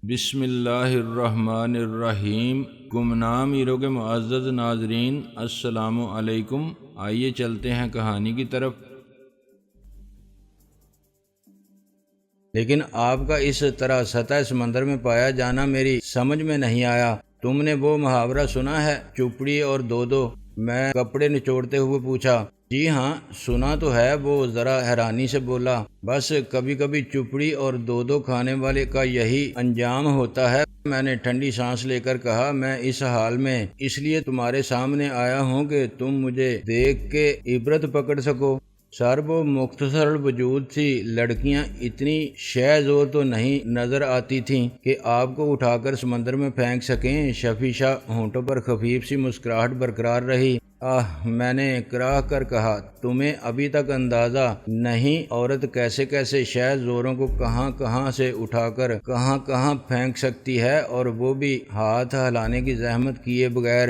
بسم اللہ الرحمن الرحیم۔ گمنام ایرو کے معزز ناظرین، السلام علیکم۔ آئیے چلتے ہیں کہانی کی طرف۔ لیکن آپ کا اس طرح سطح سمندر میں پایا جانا میری سمجھ میں نہیں آیا۔ تم نے وہ محاورہ سنا ہے، چپڑی اور دو؟ میں کپڑے نچوڑتے ہوئے پوچھا۔ جی ہاں، سنا تو ہے، وہ ذرا حیرانی سے بولا۔ بس کبھی کبھی چپڑی اور دو کھانے والے کا یہی انجام ہوتا ہے۔ میں نے ٹھنڈی سانس لے کر کہا، میں اس حال میں اس لیے تمہارے سامنے آیا ہوں کہ تم مجھے دیکھ کے عبرت پکڑ سکو۔ سر وہ مختصر الوجود تھی، لڑکیاں اتنی شہ زور تو نہیں نظر آتی تھیں کہ آپ کو اٹھا کر سمندر میں پھینک سکیں۔ شفیشہ ہونٹوں پر خفیف سی مسکراہٹ برقرار رہی۔ میں نے کراہ کر کہا، تمہیں ابھی تک اندازہ نہیں عورت کیسے کیسے شہ زوروں کو کہاں کہاں سے اٹھا کر کہاں کہاں پھینک سکتی ہے، اور وہ بھی ہاتھ ہلانے کی زحمت کیے بغیر۔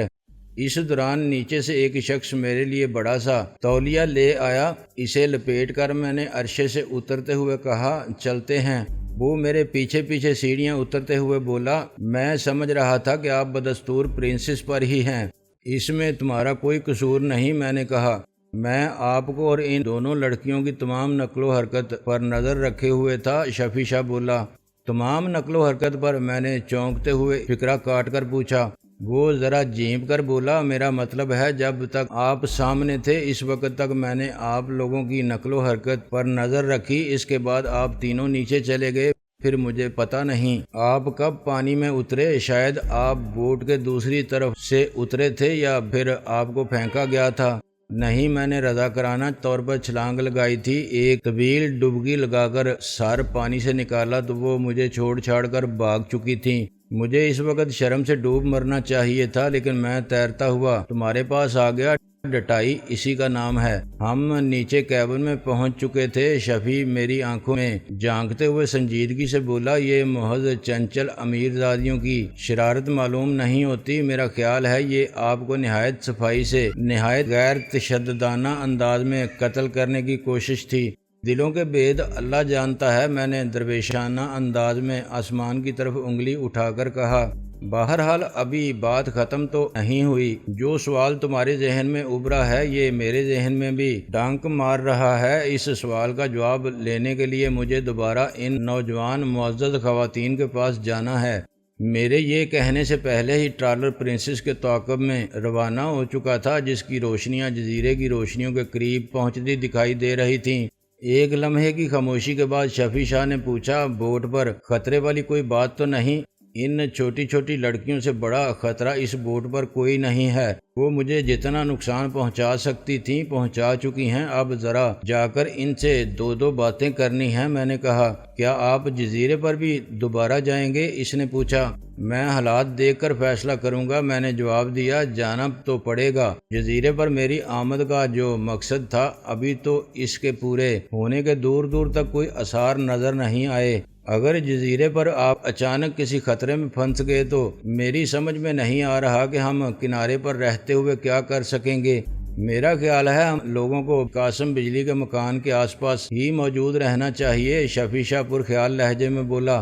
اس دوران نیچے سے ایک شخص میرے لیے بڑا سا تولیہ لے آیا۔ اسے لپیٹ کر میں نے عرشے سے اترتے ہوئے کہا، چلتے ہیں۔ وہ میرے پیچھے پیچھے سیڑھیاں اترتے ہوئے بولا، میں سمجھ رہا تھا کہ آپ بدستور پرنسس پر ہی ہیں، اس میں تمہارا کوئی قصور نہیں۔ میں نے کہا، میں آپ کو اور ان دونوں لڑکیوں کی تمام نقل و حرکت پر نظر رکھے ہوئے تھا۔ شفیشہ بولا۔ تمام نقل و حرکت پر؟ میں نے چونکتے ہوئے فقرہ کاٹ کر پوچھا۔ وہ ذرا جھینپ کر بولا، میرا مطلب ہے جب تک آپ سامنے تھے اس وقت تک میں نے آپ لوگوں کی نقل و حرکت پر نظر رکھی، اس کے بعد آپ تینوں نیچے چلے گئے، پھر مجھے پتہ نہیں آپ کب پانی میں اترے۔ شاید آپ بوٹ کے دوسری طرف سے اترے تھے یا پھر آپ کو پھینکا گیا تھا۔ نہیں، میں نے رضاکارانہ طور پر چھلانگ لگائی تھی۔ ایک طویل ڈبکی لگا کر سر پانی سے نکالا تو وہ مجھے چھوڑ چھاڑ کر بھاگ چکی تھیں۔ مجھے اس وقت شرم سے ڈوب مرنا چاہیے تھا، لیکن میں تیرتا ہوا تمہارے پاس آ گیا۔ ڈٹائی اسی کا نام ہے۔ ہم نیچے کیبن میں پہنچ چکے تھے۔ شفیع میری آنکھوں میں جھانکتے ہوئے سنجیدگی سے بولا، یہ محض چنچل امیر زادیوں کی شرارت معلوم نہیں ہوتی؟ میرا خیال ہے یہ آپ کو نہایت صفائی سے، نہایت غیر تشددانہ انداز میں قتل کرنے کی کوشش تھی۔ دلوں کے بید اللہ جانتا ہے، میں نے درویشانہ انداز میں آسمان کی طرف انگلی اٹھا کر کہا۔ بہرحال ابھی بات ختم تو نہیں ہوئی۔ جو سوال تمہارے ذہن میں ابھرا ہے یہ میرے ذہن میں بھی ڈانک مار رہا ہے۔ اس سوال کا جواب لینے کے لیے مجھے دوبارہ ان نوجوان معزز خواتین کے پاس جانا ہے۔ میرے یہ کہنے سے پہلے ہی ٹرالر پرنسس کے تعاقب میں روانہ ہو چکا تھا، جس کی روشنیاں جزیرے کی روشنیوں کے قریب پہنچتی دکھائی دے رہی تھیں۔ ایک لمحے کی خاموشی کے بعد شفیع شاہ نے پوچھا، بوٹ پر خطرے والی کوئی بات تو نہیں؟ ان چھوٹی چھوٹی لڑکیوں سے بڑا خطرہ اس بوٹ پر کوئی نہیں ہے۔ وہ مجھے جتنا نقصان پہنچا سکتی تھیں پہنچا چکی ہیں، اب ذرا جا کر ان سے دو باتیں کرنی ہیں۔ میں نے کہا، کیا آپ جزیرے پر بھی دوبارہ جائیں گے؟ اس نے پوچھا۔ میں حالات دیکھ کر فیصلہ کروں گا، میں نے جواب دیا۔ جانا تو پڑے گا۔ جزیرے پر میری آمد کا جو مقصد تھا ابھی تو اس کے پورے ہونے کے دور دور تک کوئی آثار نظر نہیں آئے۔ اگر جزیرے پر آپ اچانک کسی خطرے میں پھنس گئے تو میری سمجھ میں نہیں آ رہا کہ ہم کنارے پر رہتے ہوئے کیا کر سکیں گے۔ میرا خیال ہے ہم لوگوں کو قاسم بجلی کے مکان کے آس پاس ہی موجود رہنا چاہیے۔ شفیع شاہ پر خیال لہجے میں بولا۔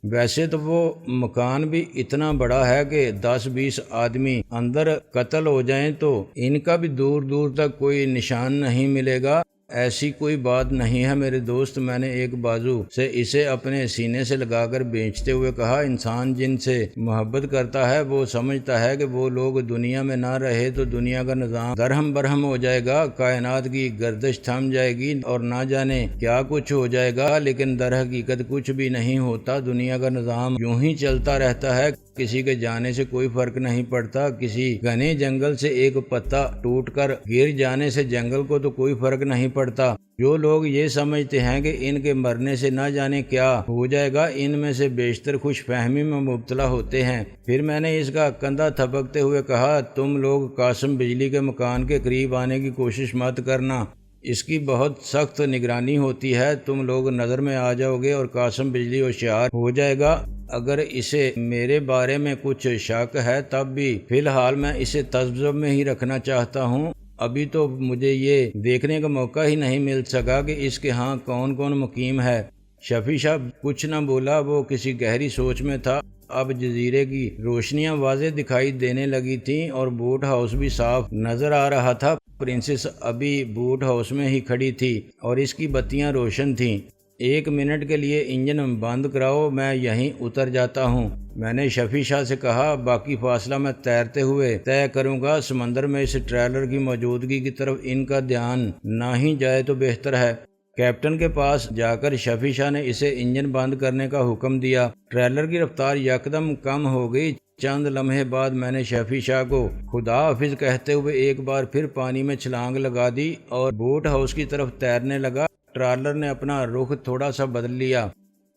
ویسے تو وہ مکان بھی اتنا بڑا ہے کہ 10-20 آدمی اندر قتل ہو جائیں تو ان کا بھی دور دور تک کوئی نشان نہیں ملے گا۔ ایسی کوئی بات نہیں ہے میرے دوست۔ میں نے ایک بازو سے اسے اپنے سینے سے لگا کر بھینچتے ہوئے کہا، انسان جن سے محبت کرتا ہے وہ سمجھتا ہے کہ وہ لوگ دنیا میں نہ رہے تو دنیا کا نظام درہم برہم ہو جائے گا، کائنات کی گردش تھم جائے گی اور نہ جانے کیا کچھ ہو جائے گا، لیکن در حقیقت کچھ بھی نہیں ہوتا۔ دنیا کا نظام یوں ہی چلتا رہتا ہے، کسی کے جانے سے کوئی فرق نہیں پڑتا۔ کسی گھنے جنگل سے ایک پتا ٹوٹ کر گر جانے سے جنگل کو تو کوئی فرق نہیں پڑتا۔ جو لوگ یہ سمجھتے ہیں کہ ان کے مرنے سے نہ جانے کیا ہو جائے گا، ان میں سے بیشتر خوش فہمی میں مبتلا ہوتے ہیں۔ پھر میں نے اس کا کندھا تھپکتے ہوئے کہا، تم لوگ قاسم بجلی کے مکان کے قریب آنے کی کوشش مت کرنا، اس کی بہت سخت نگرانی ہوتی ہے۔ تم لوگ نظر میں آ جاؤ گے اور قاسم بجلی ہوشیار ہو جائے گا۔ اگر اسے میرے بارے میں کچھ شک ہے تب بھی فی الحال میں اسے تذبذب میں ہی رکھنا چاہتا ہوں۔ ابھی تو مجھے یہ دیکھنے کا موقع ہی نہیں مل سکا کہ اس کے ہاں کون کون مقیم ہے۔ شفیع شاہ کچھ نہ بولا، وہ کسی گہری سوچ میں تھا۔ اب جزیرے کی روشنیاں واضح دکھائی دینے لگی تھیں اور بوٹ ہاؤس بھی صاف نظر آ رہا تھا۔ پرنسس ابھی بوٹ ہاؤس میں ہی کھڑی تھی اور اس کی بتیاں روشن تھیں۔ 1 منٹ کے لیے انجن بند کراؤ، میں یہیں اتر جاتا ہوں، میں نے شفیع شاہ سے کہا۔ باقی فاصلہ میں تیرتے ہوئے طے کروں گا۔ سمندر میں اس ٹریلر کی موجودگی کی طرف ان کا دھیان نہ ہی جائے تو بہتر ہے۔ کیپٹن کے پاس جا کر شفیع شاہ نے اسے انجن بند کرنے کا حکم دیا۔ ٹریلر کی رفتار یکدم کم ہو گئی۔ چند لمحے بعد میں نے شفیع شاہ کو خدا حافظ کہتے ہوئے ایک بار پھر پانی میں چھلانگ لگا دی اور بوٹ ہاؤس کی طرف تیرنے لگا۔ ٹرالر نے اپنا رخ تھوڑا سا بدل لیا۔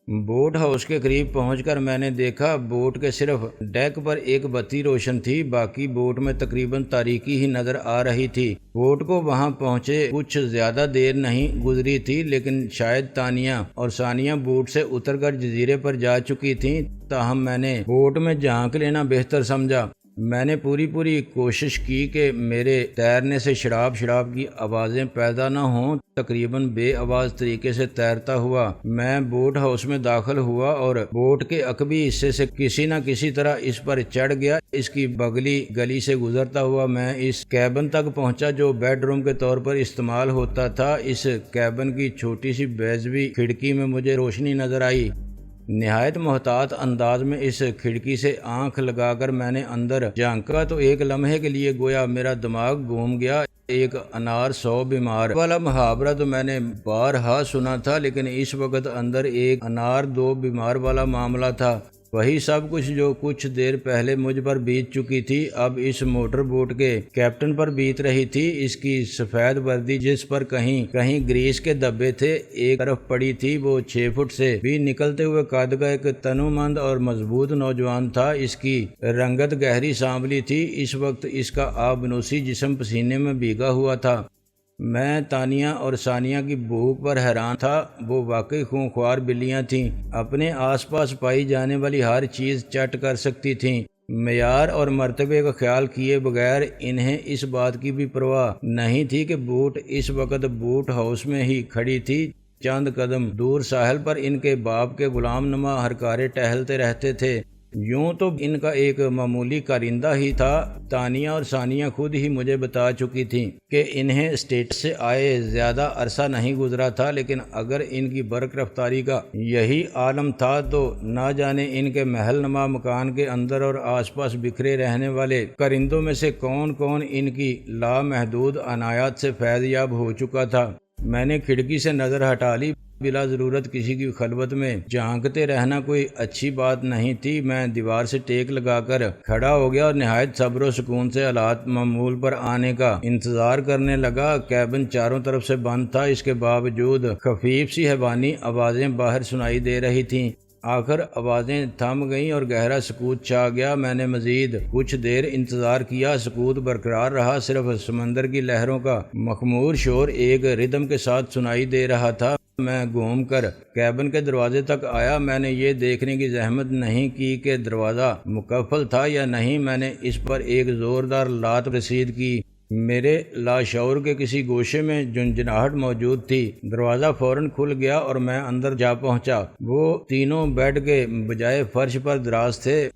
بوٹ ہاؤس کے قریب پہنچ کر میں نے دیکھا بوٹ کے صرف ڈیک پر ایک بتی روشن تھی، باقی بوٹ میں تقریباً تاریکی ہی نظر آ رہی تھی۔ بوٹ کو وہاں پہنچے کچھ زیادہ دیر نہیں گزری تھی، لیکن شاید تانیہ اور ثانیہ بوٹ سے اتر کر جزیرے پر جا چکی تھیں، تاہم میں نے بوٹ میں جھانک لینا بہتر سمجھا۔ میں نے پوری کوشش کی کہ میرے تیرنے سے شڑاب کی آوازیں پیدا نہ ہوں۔ تقریباً بے آواز طریقے سے تیرتا ہوا میں بوٹ ہاؤس میں داخل ہوا اور بوٹ کے عقبی حصے سے کسی نہ کسی طرح اس پر چڑھ گیا۔ اس کی بغلی گلی سے گزرتا ہوا میں اس کیبن تک پہنچا جو بیڈ روم کے طور پر استعمال ہوتا تھا۔ اس کیبن کی چھوٹی سی بیضوی کھڑکی میں مجھے روشنی نظر آئی۔ نہایت محتاط انداز میں اس کھڑکی سے آنکھ لگا کر میں نے اندر جھانکا تو ایک لمحے کے لیے گویا میرا دماغ گھوم گیا۔ ایک انار 100 بیمار والا محاورہ تو میں نے بارہا سنا تھا، لیکن اس وقت اندر ایک انار 2 بیمار والا معاملہ تھا۔ وہی سب کچھ جو کچھ دیر پہلے مجھ پر بیت چکی تھی اب اس موٹر بوٹ کے کیپٹن پر بیت رہی تھی۔ اس کی سفید وردی جس پر کہیں کہیں گریس کے دھبے تھے ایک طرف پڑی تھی، وہ 6 فٹ سے بھی نکلتے ہوئے قد کا ایک تنومند اور مضبوط نوجوان تھا۔ اس کی رنگت گہری سانولی تھی۔ اس وقت اس کا آبنوسی جسم پسینے میں بھیگا ہوا تھا۔ میں تانیہ اور ثانیہ کی بھوک پر حیران تھا۔ وہ واقعی خونخوار بلیاں تھیں، اپنے آس پاس پائی جانے والی ہر چیز چٹ کر سکتی تھیں۔ معیار اور مرتبے کا خیال کیے بغیر انہیں اس بات کی بھی پرواہ نہیں تھی کہ بوٹ اس وقت بوٹ ہاؤس میں ہی کھڑی تھی۔ چند قدم دور ساحل پر ان کے باپ کے غلام نما ہرکارے ٹہلتے رہتے تھے۔ یوں تو ان کا ایک معمولی کارندہ ہی تھا۔ تانیہ اور ثانیہ خود ہی مجھے بتا چکی تھیں کہ انہیں اسٹیٹ سے آئے زیادہ عرصہ نہیں گزرا تھا، لیکن اگر ان کی برق رفتاری کا یہی عالم تھا تو نہ جانے ان کے محل نما مکان کے اندر اور آس پاس بکھرے رہنے والے کرندوں میں سے کون ان کی لامحدود عنایات سے فیض یاب ہو چکا تھا۔ میں نے کھڑکی سے نظر ہٹا لی۔ بلا ضرورت کسی کی خلوت میں جھانکتے رہنا کوئی اچھی بات نہیں تھی۔ میں دیوار سے ٹیک لگا کر کھڑا ہو گیا اور نہایت صبر و سکون سے حالات معمول پر آنے کا انتظار کرنے لگا۔ کیبن چاروں طرف سے بند تھا، اس کے باوجود خفیف سی حیوانی آوازیں باہر سنائی دے رہی تھیں۔ آخر آوازیں تھم گئیں اور گہرا سکوت چھا گیا۔ میں نے مزید کچھ دیر انتظار کیا۔ سکوت برقرار رہا، صرف سمندر کی لہروں کا مخمور شور ایک ردم کے ساتھ سنائی دے رہا تھا۔ میں گھوم کر کیبن کے دروازے تک آیا۔ میں نے یہ دیکھنے کی زحمت نہیں کی کہ دروازہ مقفل تھا یا نہیں۔ میں نے اس پر ایک زوردار لات رسید کی۔ میرے لاشعور کے کسی گوشے میں جنجناہٹ موجود تھی۔ دروازہ فوراً کھل گیا اور میں اندر جا پہنچا۔ وہ تینوں بیڈ کے بجائے فرش پر دراز تھے،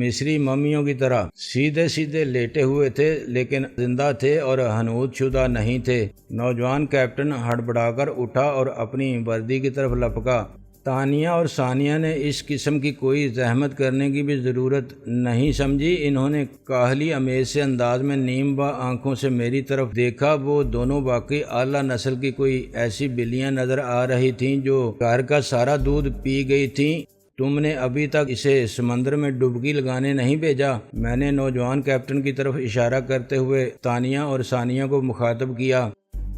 مصری ممیوں کی طرح سیدھے لیٹے ہوئے تھے، لیکن زندہ تھے اور حنوط شدہ نہیں تھے۔ نوجوان کیپٹن ہڑبڑا کر اٹھا اور اپنی وردی کی طرف لپکا۔ تانیہ اور ثانیہ نے اس قسم کی کوئی زحمت کرنے کی بھی ضرورت نہیں سمجھی۔ انہوں نے کاہلی امیز سے انداز میں نیم با آنکھوں سے میری طرف دیکھا۔ وہ دونوں واقعی اعلیٰ نسل کی کوئی ایسی بلیاں نظر آ رہی تھیں جو گھر کا سارا دودھ پی گئی تھیں۔ تم نے ابھی تک اسے سمندر میں ڈبکی لگانے نہیں بھیجا؟ میں نے نوجوان کیپٹن کی طرف اشارہ کرتے ہوئے تانیہ اور ثانیہ کو مخاطب کیا۔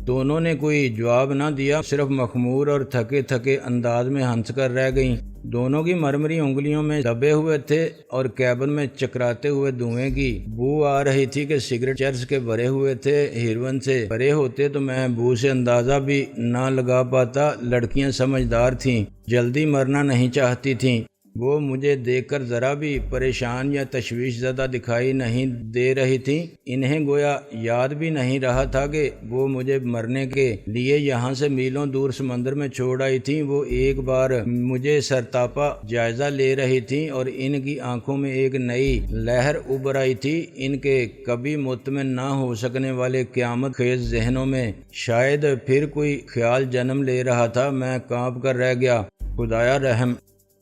دونوں نے کوئی جواب نہ دیا، صرف مخمور اور تھکے انداز میں ہنس کر رہ گئیں۔ دونوں کی مرمری انگلیوں میں دبے ہوئے تھے اور کیبن میں چکراتے ہوئے دھوئیں کی بو آ رہی تھی کہ سگریٹ چرس کے بھرے ہوئے تھے۔ ہیروئن سے بھرے ہوتے تو میں بو سے اندازہ بھی نہ لگا پاتا۔ لڑکیاں سمجھدار تھیں، جلدی مرنا نہیں چاہتی تھیں۔ وہ مجھے دیکھ کر ذرا بھی پریشان یا تشویش زدہ دکھائی نہیں دے رہی تھیں۔ انہیں گویا یاد بھی نہیں رہا تھا کہ وہ مجھے مرنے کے لیے یہاں سے میلوں دور سمندر میں چھوڑ آئی تھیں۔ وہ ایک بار مجھے سرتاپا جائزہ لے رہی تھیں اور ان کی آنکھوں میں ایک نئی لہر ابھر آئی تھی۔ ان کے کبھی مطمئن نہ ہو سکنے والے قیامت خیز ذہنوں میں شاید پھر کوئی خیال جنم لے رہا تھا۔ میں کانپ کر رہ گیا۔ خدایا رحم،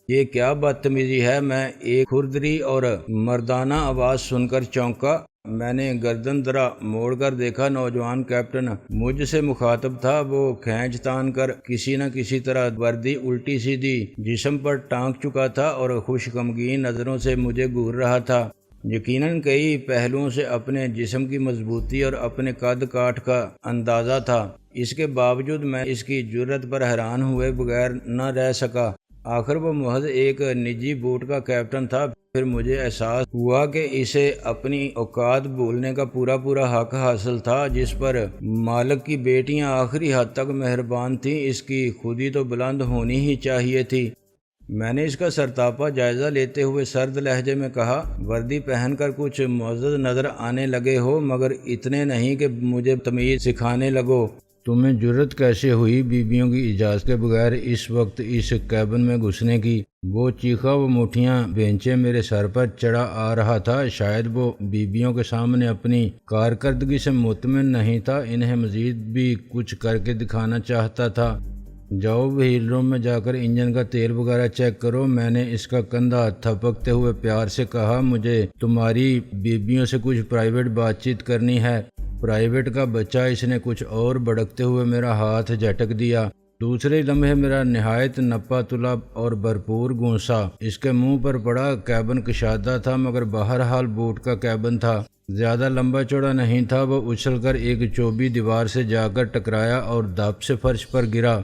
یہ کیا بدتمیزی ہے! میں ایک کھردری اور مردانہ آواز سن کر چونکا۔ میں نے گردن ذرا موڑ کر دیکھا۔ نوجوان کیپٹن مجھ سے مخاطب تھا۔ وہ کھینچ تان کر کسی نہ کسی طرح وردی الٹی سیدھی جسم پر ٹانک چکا تھا اور خوش غمگین نظروں سے مجھے گھور رہا تھا۔ یقیناً کئی پہلوؤں سے اپنے جسم کی مضبوطی اور اپنے قد کاٹ کا اندازہ تھا۔ اس کے باوجود میں اس کی جرت پر حیران ہوئے بغیر نہ رہ سکا۔ آخر وہ محض ایک نجی بوٹ کا کیپٹن تھا۔ پھر مجھے احساس ہوا کہ اسے اپنی اوقات بھولنے کا پورا حق حاصل تھا، جس پر مالک کی بیٹیاں آخری حد تک مہربان تھیں۔ اس کی خودی تو بلند ہونی ہی چاہیے تھی۔ میں نے اس کا سرتاپا جائزہ لیتے ہوئے سرد لہجے میں کہا، وردی پہن کر کچھ معزز نظر آنے لگے ہو، مگر اتنے نہیں کہ مجھے تمیز سکھانے لگو۔ تمہیں جرت کیسے ہوئی بیویوں کی اجازت کے بغیر اس وقت اس کیبن میں گھسنے کی؟ وہ چیخا۔ وہ مٹھیاں بینچیں میرے سر پر چڑھا آ رہا تھا۔ شاید وہ بیویوں کے سامنے اپنی کارکردگی سے مطمئن نہیں تھا، انہیں مزید بھی کچھ کر کے دکھانا چاہتا تھا۔ جاؤ وہیل روم میں جا کر انجن کا تیل وغیرہ چیک کرو، میں نے اس کا کندھا تھپکتے ہوئے پیار سے کہا۔ مجھے تمہاری بیویوں سے کچھ پرائیویٹ بات چیت کرنی ہے۔ پرائیویٹ کا بچہ، اس نے کچھ اور بڑکتے ہوئے میرا ہاتھ جھٹک دیا۔ دوسرے لمحے میرا نہایت نپا تلا اور بھرپور گونسا اس کے منہ پر پڑا۔ کیبن کشادہ تھا مگر بہرحال بوٹ کا کیبن تھا، زیادہ لمبا چوڑا نہیں تھا۔ وہ اچھل کر ایک چوبی دیوار سے جا کر ٹکرایا اور دھپ سے فرش پر گرا۔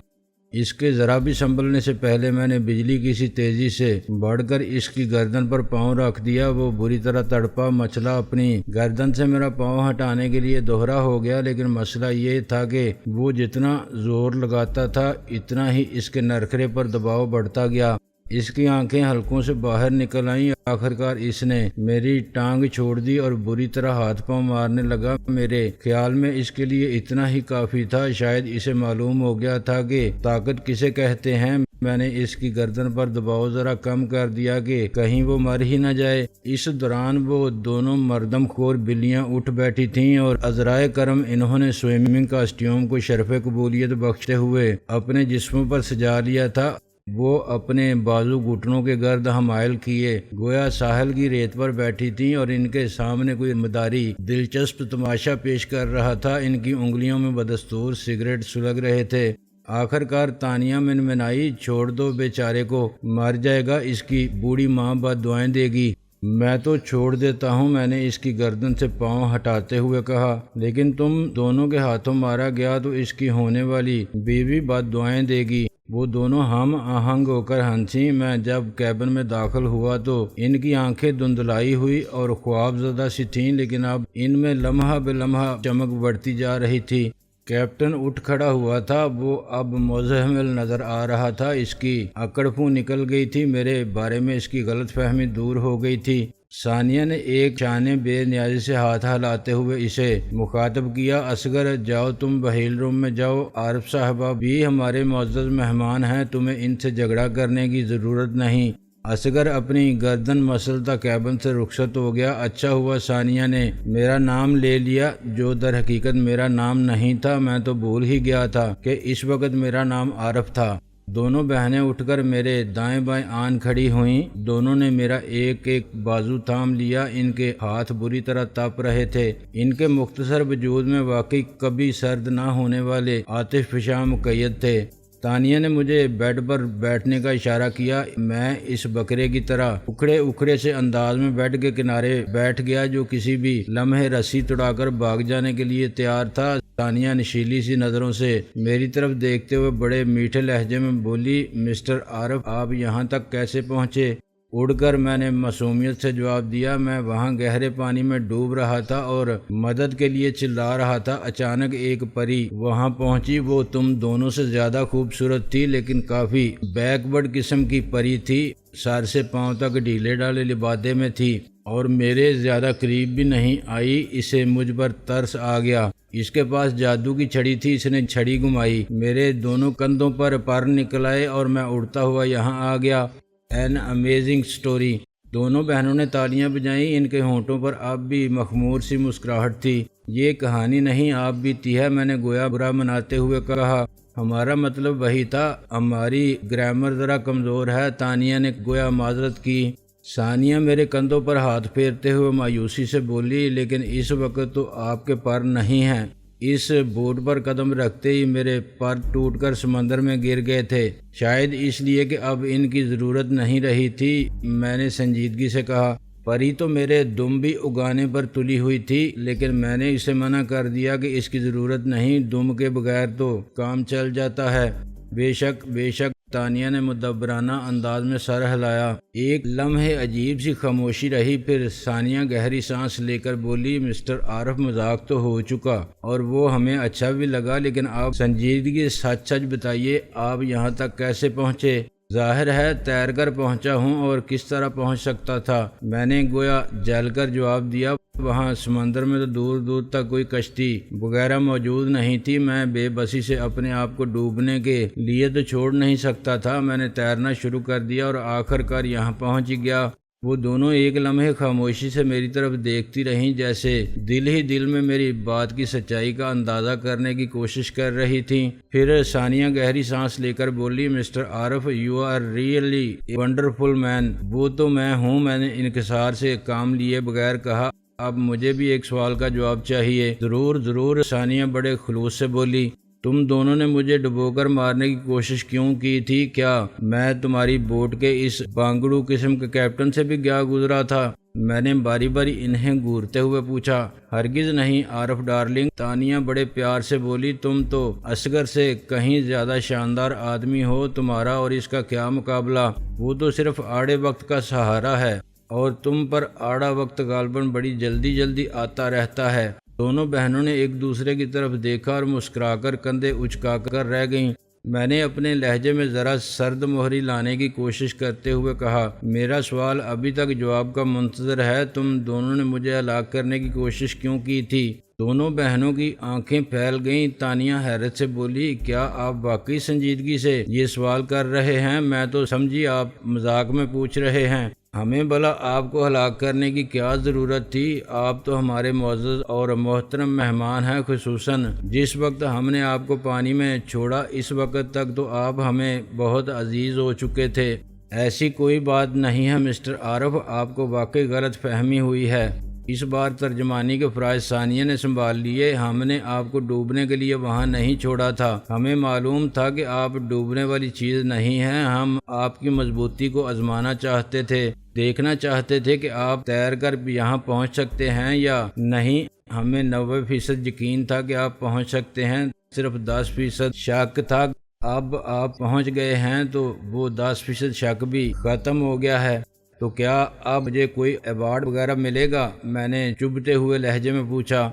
اس کے ذرا بھی سنبھلنے سے پہلے میں نے بجلی کی سی تیزی سے بڑھ کر اس کی گردن پر پاؤں رکھ دیا۔ وہ بری طرح تڑپا مچلا، اپنی گردن سے میرا پاؤں ہٹانے کے لیے دوہرا ہو گیا، لیکن مسئلہ یہ تھا کہ وہ جتنا زور لگاتا تھا اتنا ہی اس کے نرخرے پر دباؤ بڑھتا گیا۔ اس کی آنکھیں حلقوں سے باہر نکل آئیں۔ آخرکار اس نے میری ٹانگ چھوڑ دی اور بری طرح ہاتھ پاؤں مارنے لگا۔ میرے خیال میں اس کے لیے اتنا ہی کافی تھا۔ شاید اسے معلوم ہو گیا تھا کہ طاقت کسے کہتے ہیں۔ میں نے اس کی گردن پر دباؤ ذرا کم کر دیا کہ کہیں وہ مر ہی نہ جائے۔ اس دوران وہ دونوں مردم خور بلیاں اٹھ بیٹھی تھیں اور عذرائے کرم انہوں نے سوئمنگ کاسٹیوم کو شرف قبولیت بخشتے ہوئے اپنے جسموں پر سجا لیا تھا۔ وہ اپنے بازو گھٹنوں کے گرد حمائل کیے گویا ساحل کی ریت پر بیٹھی تھیں اور ان کے سامنے کوئی مداری دلچسپ تماشا پیش کر رہا تھا۔ ان کی انگلیوں میں بدستور سگریٹ سلگ رہے تھے۔ آخرکار تانیہ منمنائی، چھوڑ دو بیچارے کو، مر جائے گا، اس کی بوڑھی ماں بد دعائیں دے گی۔ میں تو چھوڑ دیتا ہوں، میں نے اس کی گردن سے پاؤں ہٹاتے ہوئے کہا، لیکن تم دونوں کے ہاتھوں مارا گیا تو اس کی ہونے والی بیوی بد دعائیں دے گی۔ وہ دونوں ہم آہنگ ہو کر ہنسیں۔ میں جب کیبن میں داخل ہوا تو ان کی آنکھیں دھندلائی ہوئی اور خواب زدہ سی تھیں، لیکن اب ان میں لمحہ بے لمحہ چمک بڑھتی جا رہی تھی۔ کیپٹن اٹھ کھڑا ہوا تھا۔ وہ اب مزمل نظر آ رہا تھا۔ اس کی اکڑ پھوں نکل گئی تھی۔ میرے بارے میں اس کی غلط فہمی دور ہو گئی تھی۔ ثانیہ نے ایک شانے بے نیازی سے ہاتھ ہلاتے ہوئے اسے مخاطب کیا، اصغر جاؤ، تم وہیل روم میں جاؤ، عارف صاحبہ بھی ہمارے معزز مہمان ہیں، تمہیں ان سے جھگڑا کرنے کی ضرورت نہیں۔ اصغر اپنی گردن مسلتا کیبن سے رخصت ہو گیا۔ اچھا ہوا ثانیہ نے میرا نام لے لیا، جو در حقیقت میرا نام نہیں تھا۔ میں تو بھول ہی گیا تھا کہ اس وقت میرا نام عارف تھا۔ دونوں بہنیں اٹھ کر میرے دائیں بائیں آن کھڑی ہوئیں۔ دونوں نے میرا ایک ایک بازو تھام لیا۔ ان کے ہاتھ بری طرح تپ رہے تھے۔ ان کے مختصر وجود میں واقعی کبھی سرد نہ ہونے والے آتش فشاں مقید تھے۔ تانیہ نے مجھے بیڈ پر بیٹھنے کا اشارہ کیا۔ میں اس بکرے کی طرح اکھڑے اکھڑے سے انداز میں بیڈ کے کنارے بیٹھ گیا، جو کسی بھی لمحے رسی توڑا کر بھاگ جانے کے لیے تیار تھا۔ تانیہ نشیلی سی نظروں سے میری طرف دیکھتے ہوئے بڑے میٹھے لہجے میں بولی، مسٹر عارف، آپ یہاں تک کیسے پہنچے؟ اڑ کر، میں نے معصومیت سے جواب دیا۔ میں وہاں گہرے پانی میں ڈوب رہا تھا اور مدد کے لیے چلا رہا تھا۔ اچانک ایک پری وہاں پہنچی۔ وہ تم دونوں سے زیادہ خوبصورت تھی، لیکن کافی بیک ورڈ قسم کی پری تھی۔ سر سے پاؤں تک ڈھیلے ڈالے لبادے میں تھی اور میرے زیادہ قریب بھی نہیں آئی۔ اسے مجھ پر ترس آ گیا۔ اس کے پاس جادو کی چھڑی تھی، اس نے چھڑی گھمائی، میرے دونوں کندھوں پر پر نکل آئے اور میں اڑتا ہوا یہاں آ گیا۔ An amazing story. دونوں بہنوں نے تالیاں بجائیں، ان کے ہونٹوں پر اب بھی مخمور سی مسکراہٹ تھی۔ یہ کہانی نہیں آپ بیتی ہے، میں نے گویا برا مناتے ہوئے کہا۔ ہمارا مطلب وہی تھا، ہماری گرامر ذرا کمزور ہے، تانیہ نے گویا معذرت کی۔ ثانیہ میرے کندھوں پر ہاتھ پھیرتے ہوئے مایوسی سے بولی، لیکن اس وقت تو آپ کے پر نہیں ہیں۔ اس بوٹ پر قدم رکھتے ہی میرے پر ٹوٹ کر سمندر میں گر گئے تھے، شاید اس لیے کہ اب ان کی ضرورت نہیں رہی تھی۔ میں نے سنجیدگی سے کہا، پری تو میرے دم بھی اگانے پر تلی ہوئی تھی، لیکن میں نے اسے منع کر دیا کہ اس کی ضرورت نہیں، دم کے بغیر تو کام چل جاتا ہے۔ بے شک بے شک، تانیہ نے مدبرانہ انداز میں سر ہلایا۔ ایک لمحے عجیب سی خاموشی رہی، پھر ثانیہ گہری سانس لے کر بولی، مسٹر عارف مذاق تو ہو چکا اور وہ ہمیں اچھا بھی لگا، لیکن آپ سنجیدگی سچ سچ بتائیے، آپ یہاں تک کیسے پہنچے؟ ظاہر ہے تیر کر پہنچا ہوں، اور کس طرح پہنچ سکتا تھا؟ میں نے گویا جل کر جواب دیا، وہاں سمندر میں تو دور دور تک کوئی کشتی وغیرہ موجود نہیں تھی، میں بے بسی سے اپنے آپ کو ڈوبنے کے لیے تو چھوڑ نہیں سکتا تھا۔ میں نے تیرنا شروع کر دیا اور آخر کار یہاں پہنچ گیا۔ وہ دونوں ایک لمحے خاموشی سے میری طرف دیکھتی رہیں، جیسے دل ہی دل میں میری بات کی سچائی کا اندازہ کرنے کی کوشش کر رہی تھیں۔ پھر ثانیہ گہری سانس لے کر بولی، mister Arif, you are really a wonderful man. وہ تو میں ہوں، میں نے انکسار سے کام لیے بغیر کہا۔ اب مجھے بھی ایک سوال کا جواب چاہیے۔ ضرور ضرور، ثانیہ بڑے خلوص سے بولی۔ تم دونوں نے مجھے ڈبو کر مارنے کی کوشش کیوں کی تھی؟ کیا میں تمہاری بوٹ کے اس بانگڑو قسم کے کیپٹن سے بھی گیا گزرا تھا؟ میں نے باری باری انہیں گورتے ہوئے پوچھا۔ ہرگز نہیں عارف ڈارلنگ، تانیہ بڑے پیار سے بولی، تم تو اصغر سے کہیں زیادہ شاندار آدمی ہو، تمہارا اور اس کا کیا مقابلہ؟ وہ تو صرف آڑے وقت کا سہارا ہے، اور تم پر آڑا وقت غالباً بڑی جلدی جلدی آتا رہتا ہے۔ دونوں بہنوں نے ایک دوسرے کی طرف دیکھا اور مسکرا کر کندھے اچکا کر رہ گئیں۔ میں نے اپنے لہجے میں ذرا سرد مہری لانے کی کوشش کرتے ہوئے کہا، میرا سوال ابھی تک جواب کا منتظر ہے، تم دونوں نے مجھے ہلاک کرنے کی کوشش کیوں کی تھی؟ دونوں بہنوں کی آنکھیں پھیل گئیں۔ تانیہ حیرت سے بولی، کیا آپ واقعی سنجیدگی سے یہ سوال کر رہے ہیں؟ میں تو سمجھی آپ مذاق میں پوچھ رہے ہیں۔ ہمیں بھلا آپ کو ہلاک کرنے کی کیا ضرورت تھی؟ آپ تو ہمارے معزز اور محترم مہمان ہیں، خصوصاً جس وقت ہم نے آپ کو پانی میں چھوڑا، اس وقت تک تو آپ ہمیں بہت عزیز ہو چکے تھے۔ ایسی کوئی بات نہیں ہے مسٹر عارف، آپ کو واقعی غلط فہمی ہوئی ہے۔ اس بار ترجمانی کے فرائض ثانیہ نے سنبھال لیے۔ ہم نے آپ کو ڈوبنے کے لیے وہاں نہیں چھوڑا تھا، ہمیں معلوم تھا کہ آپ ڈوبنے والی چیز نہیں ہیں، ہم آپ کی مضبوطی کو آزمانا چاہتے تھے، دیکھنا چاہتے تھے کہ آپ تیر کر یہاں پہنچ سکتے ہیں یا نہیں۔ ہمیں 90% یقین تھا کہ آپ پہنچ سکتے ہیں، صرف 10% شک تھا۔ اب آپ پہنچ گئے ہیں تو وہ 10% شک بھی ختم ہو گیا ہے۔ تو کیا اب مجھے کوئی ایوارڈ وغیرہ ملے گا؟ میں نے چبھتے ہوئے لہجے میں پوچھا۔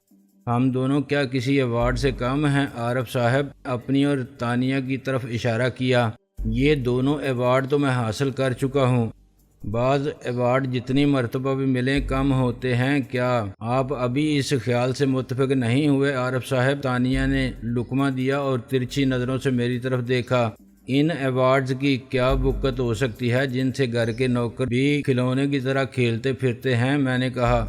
ہم دونوں کیا کسی ایوارڈ سے کم ہیں؟ عارف صاحب اپنی اور تانیہ کی طرف اشارہ کیا۔ یہ دونوں ایوارڈ تو میں حاصل کر چکا ہوں۔ بعض ایوارڈ جتنی مرتبہ بھی ملیں کم ہوتے ہیں۔ کیا آپ ابھی اس خیال سے متفق نہیں ہوئے عارف صاحب؟ تانیہ نے لقمہ دیا اور ترچھی نظروں سے میری طرف دیکھا۔ ان ایوارڈز کی کیا بکت ہو سکتی ہے جن سے گھر کے نوکر بھی کھلونے کی طرح کھیلتے پھرتے ہیں؟ میں نے کہا۔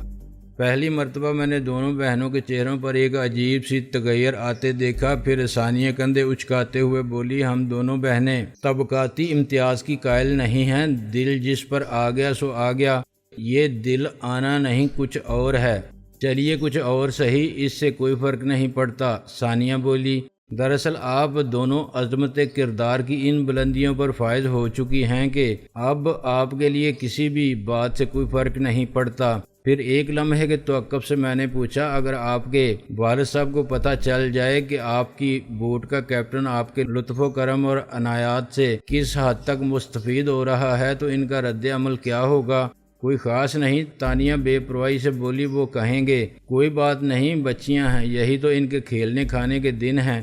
پہلی مرتبہ میں نے دونوں بہنوں کے چہروں پر ایک عجیب سی تغیر آتے دیکھا۔ پھر ثانیہ کندھے اچکاتے ہوئے بولی، ہم دونوں بہنیں طبقاتی امتیاز کی قائل نہیں ہیں، دل جس پر آ گیا سو آ گیا۔ یہ دل آنا نہیں، کچھ اور ہے۔ چلیے کچھ اور صحیح، اس سے کوئی فرق نہیں پڑتا، ثانیہ بولی۔ دراصل آپ دونوں عظمت کردار کی ان بلندیوں پر فائز ہو چکی ہیں کہ اب آپ کے لیے کسی بھی بات سے کوئی فرق نہیں پڑتا۔ پھر ایک لمحے کے توقف سے میں نے پوچھا، اگر آپ کے والد صاحب کو پتہ چل جائے کہ آپ کی بوٹ کا کیپٹن آپ کے لطف و کرم اور عنایات سے کس حد تک مستفید ہو رہا ہے تو ان کا رد عمل کیا ہوگا؟ کوئی خاص نہیں، تانیہ بے پرواہی سے بولی، وہ کہیں گے کوئی بات نہیں، بچیاں ہیں، یہی تو ان کے کھیلنے کھانے کے دن ہیں۔